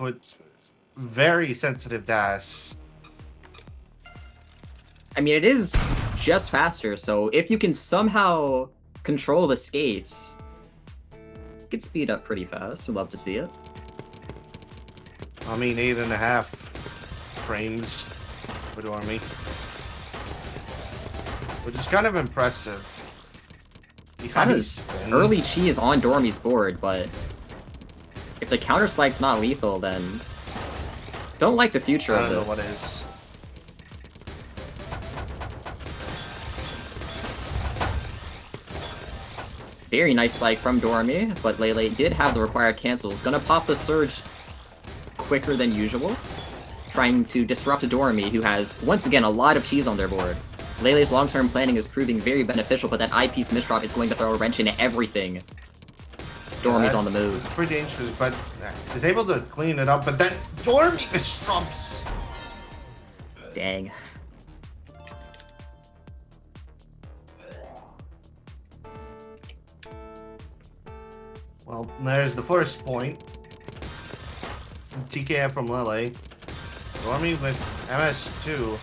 but very sensitive dash. I mean, it is just faster, so if you can somehow control the skates, you could speed up pretty fast. I'd love to see it. I mean, 8.5 frames for DOREMY, which is kind of impressive. That is early cheese on DOREMY's board, but if the counter spike's not lethal, then don't like the future of this. I don't know what is. Very nice spike from DOREMY, but Lele did have the required cancels. Gonna pop the surge quicker than usual, trying to disrupt DOREMY, who has, once again, a lot of cheese on their board. Lele's long-term planning is proving very beneficial, but that eyepiece misdrop is going to throw a wrench into everything. DOREMY's on the move. It's pretty dangerous, but is able to clean it up, but then DOREMY misdrops. Dang. Well, there's the first point. TKF from Lele. DOREMY with MS2.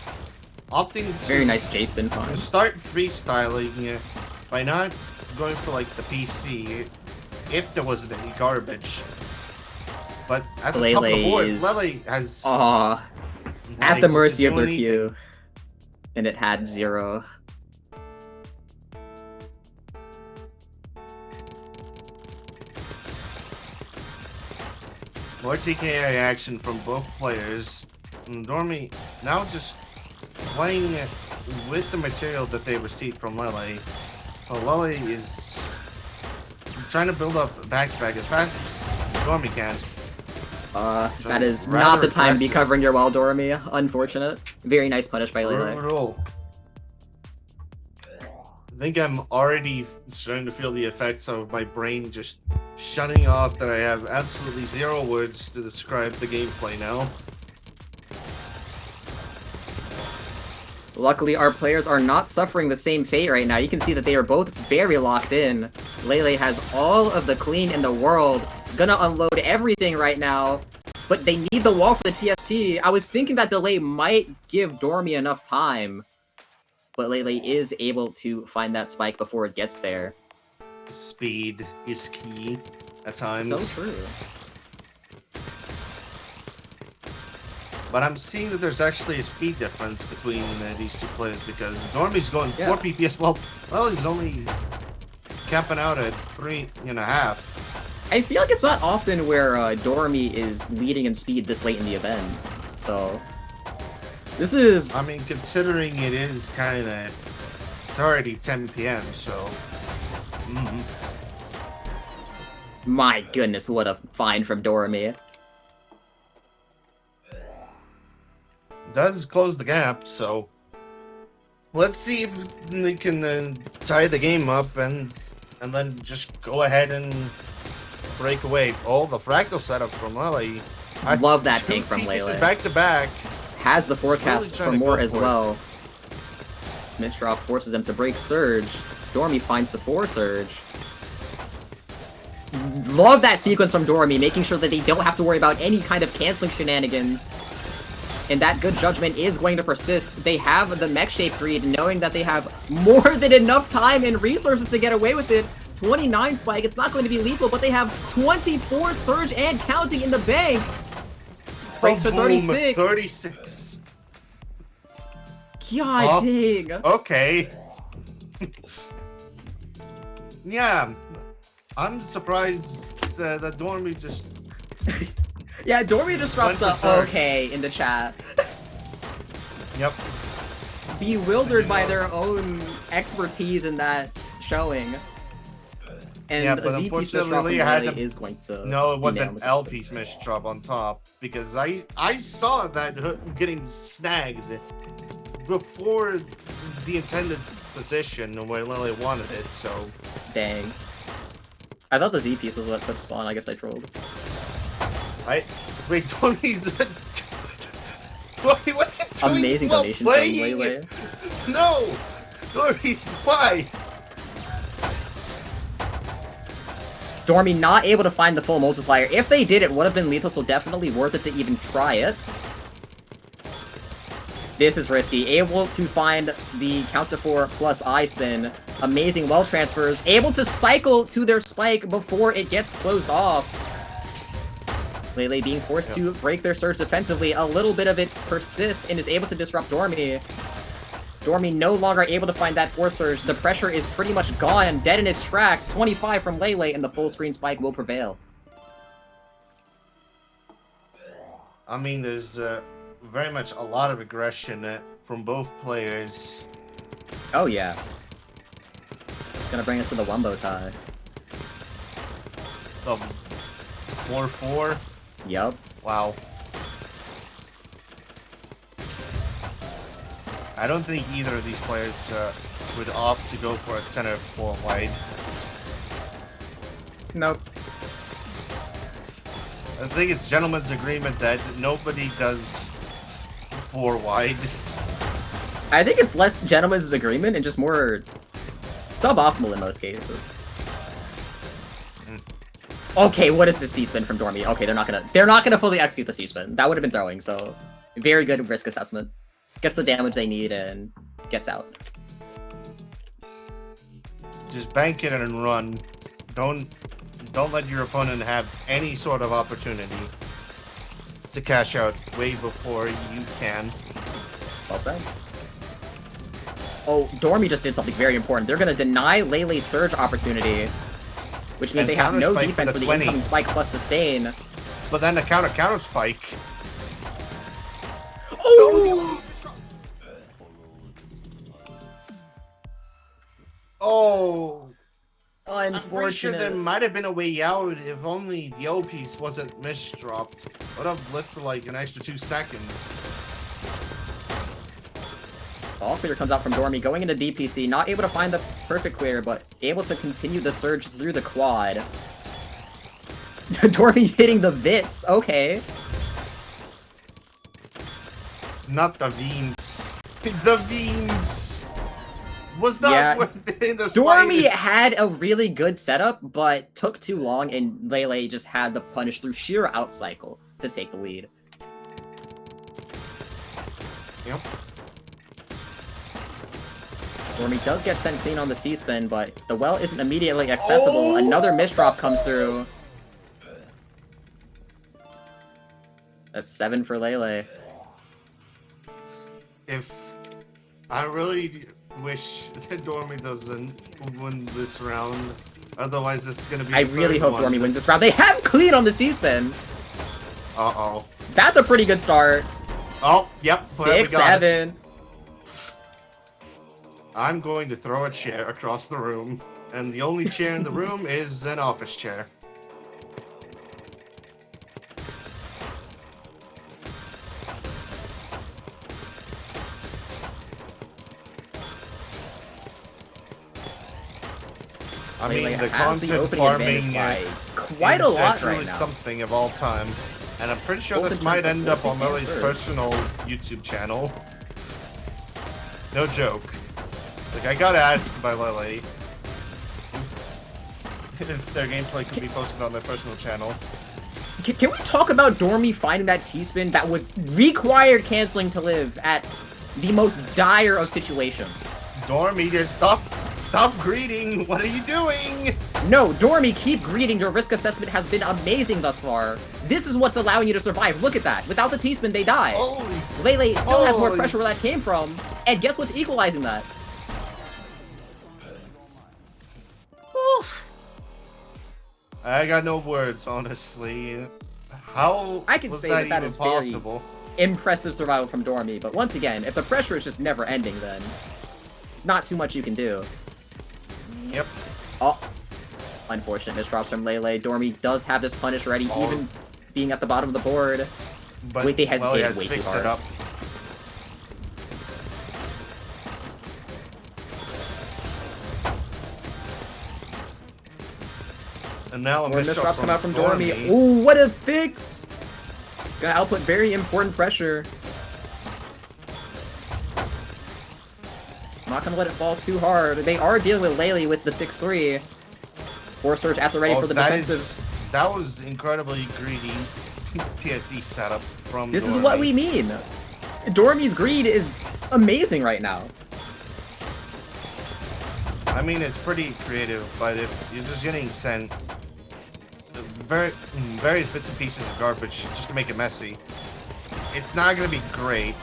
Opting to very nice J-spin fun. Start freestyling by not going for like the PC if there wasn't any garbage. But at the top of the board, Lele has at the mercy of their Q, and it had 0. More TKI action from both players. And DOREMY now just playing with the material that they received from Lele. Well, Lele is trying to build up back-to-back as fast as DOREMY can. That is not the time to be covering your wall, DOREMY. Unfortunate. Very nice punish by Lele. I think I'm already starting to feel the effects of my brain just shutting off, that I have absolutely 0 words to describe the gameplay now. Luckily, our players are not suffering the same fate right now. You can see that they are both very locked in. Lele has all of the clean in the world. Gonna unload everything right now. But they need the wall for the TST. I was thinking that delay might give DOREMY enough time. But Lele is able to find that spike before it gets there. Speed is key at times. So true. But I'm seeing that there's actually a speed difference between these two players, because DOREMY's going 4 PPS. Well, he's only capping out at 3.5. I feel like it's not often where DOREMY is leading in speed this late in the event. So this is... I mean, considering it is kind of... It's already 10 p.m., so... My goodness, what a find from DOREMY. Does close the gap, so... Let's see if they can tie the game up and then just go ahead and break away. Oh, the fractal setup from Lele. I love that take from Lele. Back to back. Has the forecast really for more as well. Misdrop forces them to break Surge. DOREMY finds the 4 Surge. Love that sequence from DOREMY, making sure that they don't have to worry about any kind of canceling shenanigans. And that good judgment is going to persist. They have the mech shape read, knowing that they have more than enough time and resources to get away with it. 29 spike, it's not going to be lethal, but they have 24 Surge and counting in the bank. Breaks for 36. 36. God dang. Okay. Yeah. I'm surprised that DOREMY just... Yeah, DOREMY just drops the okay in the chat. Yep. Bewildered by their own expertise in that showing. And yeah, the but Z-piece misdrop from Lele is going to... No, it wasn't L-piece misdrop on top, because I saw that getting snagged before the intended position where Lele wanted it, so... Dang. I thought the Z-piece was what took spawn, I guess I trolled. Wait, DOREMY's... What are you doing? Amazing donation from Lele. No! DOREMY, why? Dormy not able to find the full multiplier. If they did, it would have been lethal, so definitely worth it to even try it. This is risky. Able to find the count to 4 plus I spin. Amazing well transfers. Able to cycle to their spike before it gets closed off. Lele being forced to break their surge defensively. A little bit of it persists and is able to disrupt Dormy. Dormy no longer able to find that force surge. The pressure is pretty much gone, dead in its tracks. 25 from Lele, and the full screen spike will prevail. I mean, there's very much a lot of aggression from both players. Oh yeah. It's gonna bring us to the Wumbo tie. 4-4? Yup. Wow. I don't think either of these players would opt to go for a center 4 wide. Nope. I think it's gentleman's agreement that nobody does 4 wide. I think it's less gentleman's agreement and just more suboptimal in most cases. Okay, what is this C-spin from Dormy? Okay, they're not gonna fully execute the C-spin. That would have been throwing, so very good risk assessment. Gets the damage they need and gets out. Just bank it and run. Don't let your opponent have any sort of opportunity to cash out way before you can. Well said. Oh, Dormy just did something very important. They're gonna deny Lele's surge opportunity, which means And they have no counter spike defense for the 20. incoming spike plus sustain. But then the counter spike. Oh! Oh! I'm pretty sure there Unfortunate. might have been a way out if only the O piece wasn't misdropped. Would have lived for like an extra 2 seconds. All clear comes out from Dormy, going into DPC, not able to find the perfect clear, but able to continue the surge through the quad. Dormy hitting the Vits, okay. Not the Veens. The Veens! Was not Yeah, worth it in the Dormy slightest. had a really good setup, but took too long, and Lele just had the punish through sheer outcycle to take the lead. Yep. Dormy does get sent clean on the C-spin, but the well isn't immediately accessible. Oh! Another misdrop comes through. That's 7 for Lele. If I really wish that Dormy doesn't win this round, otherwise it's gonna be. I the really third hope one. Dormy wins this round. They have clean on the C-spin. Uh-oh. That's a pretty good start. Oh, yep. we got it. 6-7. I'm going to throw a chair across the room, and the only chair in the room is an office chair. I mean, Lele the has the content opening advantage farming by quite a is lot truly right now. something of all time, and I'm pretty sure Both this in might terms of end up forcing on and Lele's surge. personal YouTube channel. No joke. Like, I got asked by Lele if their gameplay could be posted on their personal channel. Can we talk about Dormy finding that T-spin that was required canceling to live at the most dire of situations? Dormy, just stop greeting. What are you doing? No, Dormy, keep greeting. Your risk assessment has been amazing thus far. This is what's allowing you to survive. Look at that. Without the T-spin, they die. Holy. Lele still has more Holy pressure where that came from. And guess what's equalizing that? Oof. I got no words, honestly. How I can was say that that even is very possible? impressive survival from Dormy, but once again, if the pressure is just never ending, then it's not too much you can do. Yep. Oh, unfortunate misdrops from Lele. Dormy does have this punish ready, Oh. even being at the bottom of the board. But Wait, they Lele hesitated has way too fixed hard. it up. And now a More misdrop misdrops come out from Dormy. Dormy. Ooh, what a fix! Gonna output very important pressure. I'm not gonna let it fall too hard. They are dealing with Lele with the 6-3. Force Surge at the ready for the defensive. That was incredibly greedy TSD setup from This Doremy. is what we mean. Doremy's greed is amazing right now. I mean, it's pretty creative, but if you're just getting sent various bits and pieces of garbage just to make it messy, it's not going to be great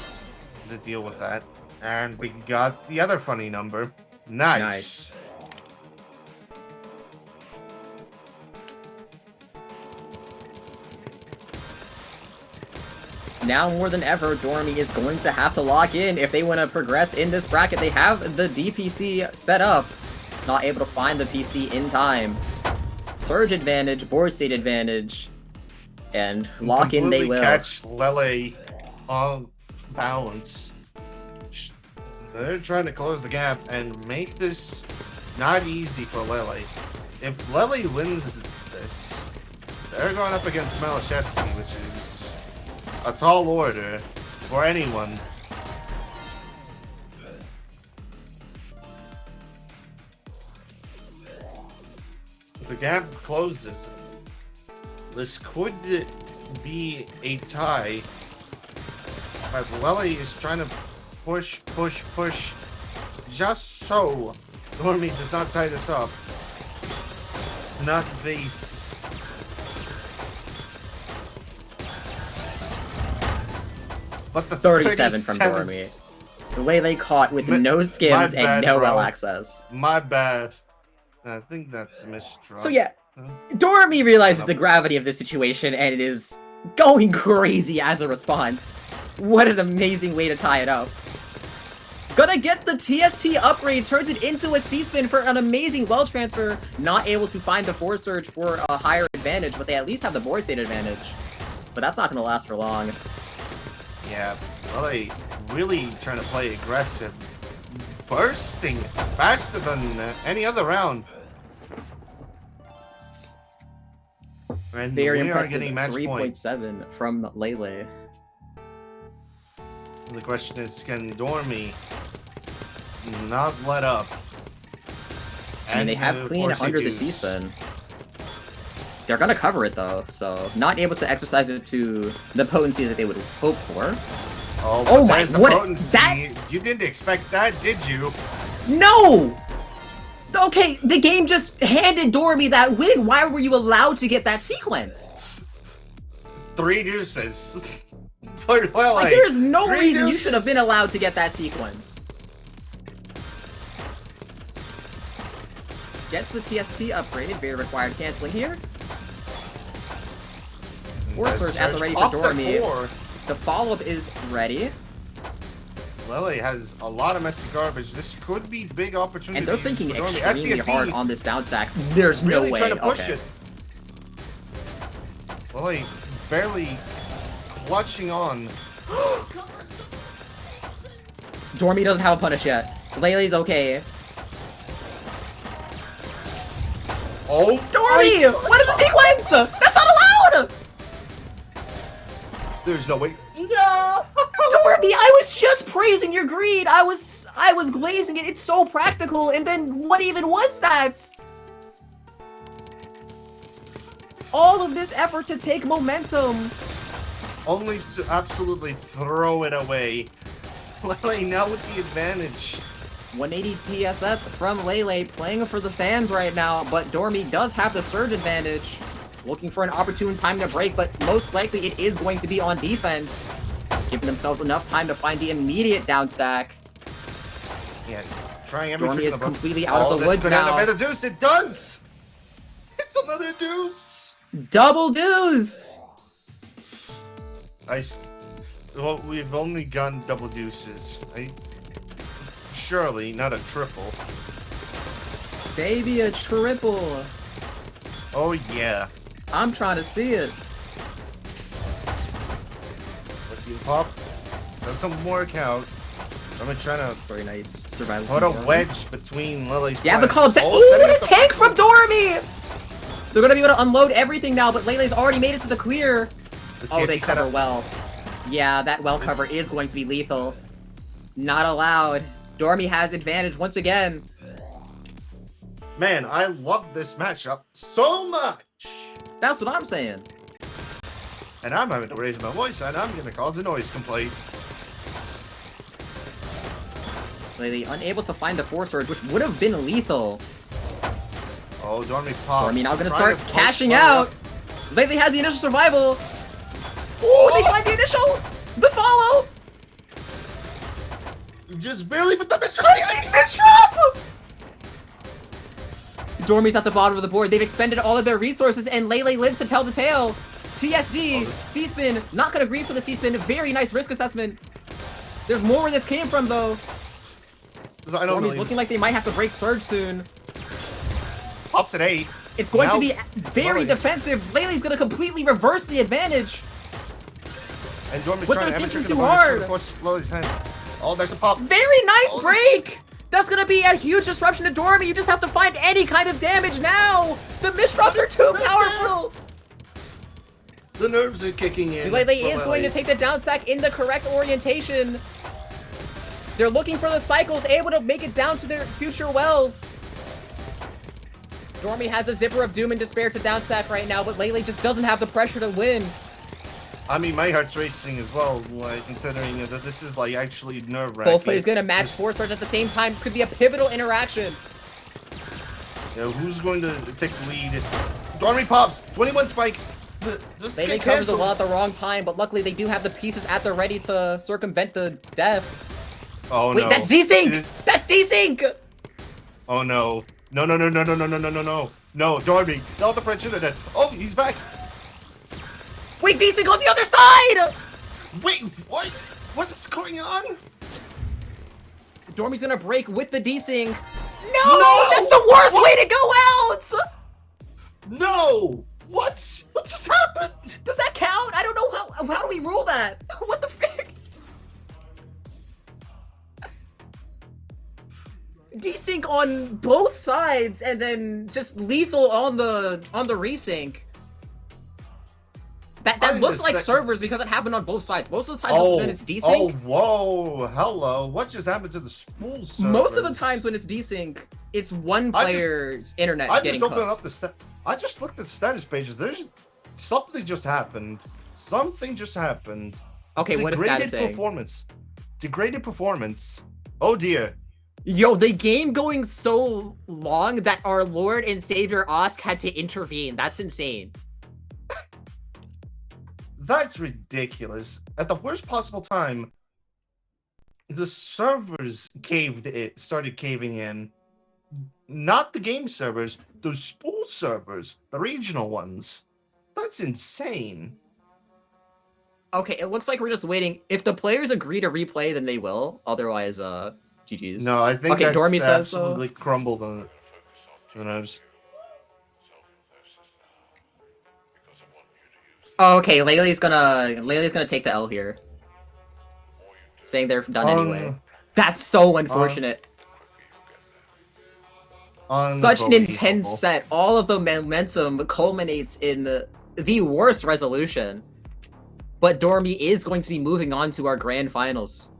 to deal with that. And we got the other funny number. Nice. Now more than ever, Doremy is going to have to lock in if they want to progress in this bracket. They have the DPC set up, not able to find the PC in time. Surge advantage, board state advantage, and lock in they will. Catch Lele off balance. They're trying to close the gap and make this not easy for Lele. If Lele wins this, they're going up against Malashevsky, which is a tall order for anyone. If the gap closes, this could be a tie. But Lele is trying to push, just so Doremy does not tie this up. Not face. But the 37 from Doremy. Lele caught with no skims and no well access. My bad. I think that's a misdraw. So yeah, Doremy realizes the gravity of this situation and it is going crazy as a response. What an amazing way to tie it up. Gonna get the TST upgrade, turns it into a C-spin for an amazing well transfer. Not able to find the Force Surge for a higher advantage, but they at least have the board state advantage. But that's not gonna last for long. Yeah, Lele really trying to play aggressive. Bursting faster than any other round. And Very we impressive, are getting match point. 3.7 from Lele. The question is, can Doremy not let up? And they have clean under the C-spin. They're gonna cover it though, so not able to exercise it to the potency that they would hope for. Oh my! What? That? You didn't expect that, did you? No. Okay, the game just handed Doremy that win. Why were you allowed to get that sequence? 3 deuces. Well, like, there is no reason you should have been allowed to get that sequence. Gets the TST upgraded. Very required canceling here. Force Surge at the ready for Doremy. The follow-up is ready. Lele has a lot of messy garbage. This could be big opportunity. And they're thinking extremely hard on this down stack. There's no way. Trying to push it. Lele barely clutching on. Doremy doesn't have a punish yet. Lele's okay. Oh, Doremy! What is the sequence? That's not allowed! There's no way. No! Doremy, I was just praising your greed. I was glazing it. It's so practical. And then what even was that? All of this effort to take momentum. Only to absolutely throw it away. Lele now with the advantage. 180 TSS from Lele, playing for the fans right now, but Doremy does have the surge advantage. Looking for an opportune time to break, but most likely it is going to be on defense. Giving themselves enough time to find the immediate down stack. Yeah, trying every Doremy trick is in the book. completely out of the woods now. A deuce, it does! It's another deuce! Double deuce! Well, we've only gotten double deuces. Surely not a triple. Baby, a triple. Oh yeah. I'm trying to see it. Let's see pop. Doesn't work out. I'm trying to very nice survival. Put a wedge between Lele's. Yeah, the call. Ooh, what a tank from Doremy! They're gonna be able to unload everything now, but Lele's already made it to the clear. Oh, they cover well. Yeah, that well cover is going to be lethal. Not allowed. Doremy has advantage once again. Man, I love this matchup so much. That's what I'm saying. And I'm having to raise my voice, and I'm gonna cause a noise complaint. Lele unable to find the Force Surge, which would have been lethal. Oh, Dormy pops. Doremy now gonna Trying start to cashing push out. Lele has the initial survival. Ooh, they find the initial! The follow! Just barely, but the mistress. Lele's misdrop! Dormy's at the bottom of the board. They've expended all of their resources, and Lele lives to tell the tale. TSD, C-spin, not gonna agree for the C-spin. Very nice risk assessment. There's more where this came from, though. I don't know. Dormy's looking like they might have to break Surge soon. Pops at 8. It's going Now, to be very defensive. Lele's gonna completely reverse the advantage. And Dormy's But trying they're to thinking amateur too the hard. Of course, Lely's hand. Oh, there's a pop. Very nice Oh, break! That's gonna be a huge disruption to Doremy. You just have to find any kind of damage now! The misdrops are too powerful! The nerves are kicking in. Lele is going to take the down sack in the correct orientation. They're looking for the cycles, able to make it down to their future wells. Doremy has a zipper of doom and despair to down sack right now, but Lele just doesn't have the pressure to win. I mean, my heart's racing as well, like, considering that this is, like, actually nerve-wracking. Both players gonna match Force Surge at the same time. This could be a pivotal interaction. You know, who's going to take the lead? Dormy pops! 21 spike! Lele covers the wall at the wrong time, but luckily they do have the pieces at the ready to circumvent the death. Oh, Wait, no. that's desync! That's desync! Oh, no. No, no, no, no, no, no, no, no, no, no. No, Dormy. Not the French internet. Oh, he's back. Wait, desync on the other side! Wait, what? What's going on? Dormy's gonna break with the desync. No! That's the worst way to go out! No! What? What just happened? Does that count? I don't know how do we rule that? What the frick? Desync on both sides and then just lethal on the resync. That looks like servers because it happened on both sides. Most of the times when it's desync. Oh, whoa, hello. What just happened to the spool servers? Most of the times when it's desync, it's one player's internet I getting just opened cooked. up I just looked at the status pages. There's something just happened. Something just happened. Okay, what is status saying? Performance. Degraded performance. Oh dear. Yo, the game going so long that our Lord and Savior Osk had to intervene. That's insane. That's ridiculous. At the worst possible time, the servers started caving in. Not the game servers, those spool servers, the regional ones. That's insane. Okay, it looks like we're just waiting. If the players agree to replay, then they will. Otherwise, GG's. No, I think that's Doremy says absolutely crumbled on the nerves. Oh, okay, Lele's gonna take the L here. Saying they're done anyway. That's so unfortunate. Such an intense set. All of the momentum culminates in the worst resolution. But Doremy is going to be moving on to our grand finals.